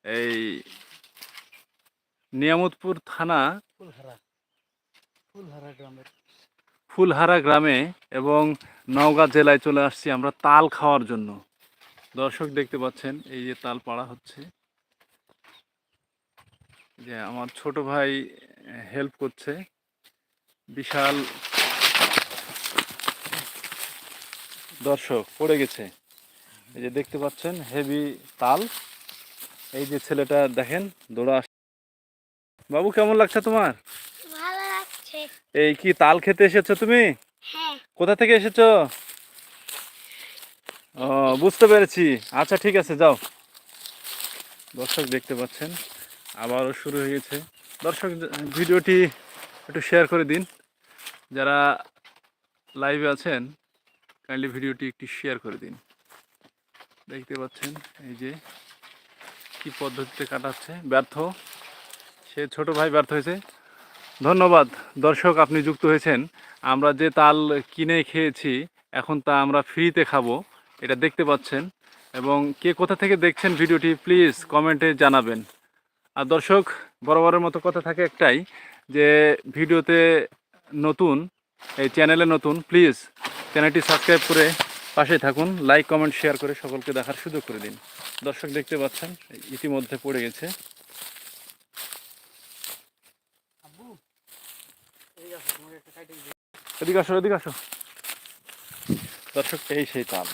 এই নিয়ামতপুর থানা ফুলহারা গ্রামে এবং নওগাঁ জেলায় চলে আসছি আমরা তাল খাওয়ার জন্য। দর্শক দেখতে পাচ্ছেন এই যে তাল পাড়া হচ্ছে, যে আমার ছোট ভাই হেল্প করছে। বিশাল দর্শক পড়ে গেছে, এই যে দেখতে পাচ্ছেন হেভি তাল। এই যে ছেলেটা দেখেন দৌড়া। বাবু কেমন লাগছে তোমার? ভালো লাগছে। এই কি তাল খেতে এসেছো তুমি? হ্যাঁ। কোথা থেকে এসেছো? ও, বুঝতে পেরেছি। আচ্ছা ঠিক আছে, যাও। দর্শক দেখতে পাচ্ছেন আবারও শুরু হয়ে গেছে। দর্শক ভিডিওটি একটু শেয়ার করে দিন, যারা লাইভে আছেন কাইন্ডলি ভিডিওটি একটু শেয়ার করে দিন। দেখতে পাচ্ছেন এই যে কি পদ্ধতিতে কাটাচ্ছে, ব্যর্থ সে ছোট ভাই ব্যর্থ হয়েছে। ধন্যবাদ দর্শক, আপনি যুক্ত হয়েছেন। আমরা যে তাল কিনে খেয়েছি এখন তা আমরা ফ্রিতে খাবো, এটা দেখতে পাচ্ছেন। এবং কে কোথা থেকে দেখছেন ভিডিওটি প্লিজ কমেন্টে জানাবেন। আর দর্শক বরাবরের মতো কথা থাকে একটাই, যে ভিডিওতে নতুন, এই চ্যানেলে নতুন, প্লিজ চ্যানেলটি সাবস্ক্রাইব করে পাশে থাকুন, লাইক কমেন্ট শেয়ার করে সকলকে দেখার সুযোগ করে দিন। দর্শক দেখতে পাচ্ছেন ইতিমধ্যে পড়ে গেছে। এদিকে আসো, এদিকে আসো। দর্শক এই সেই তাল।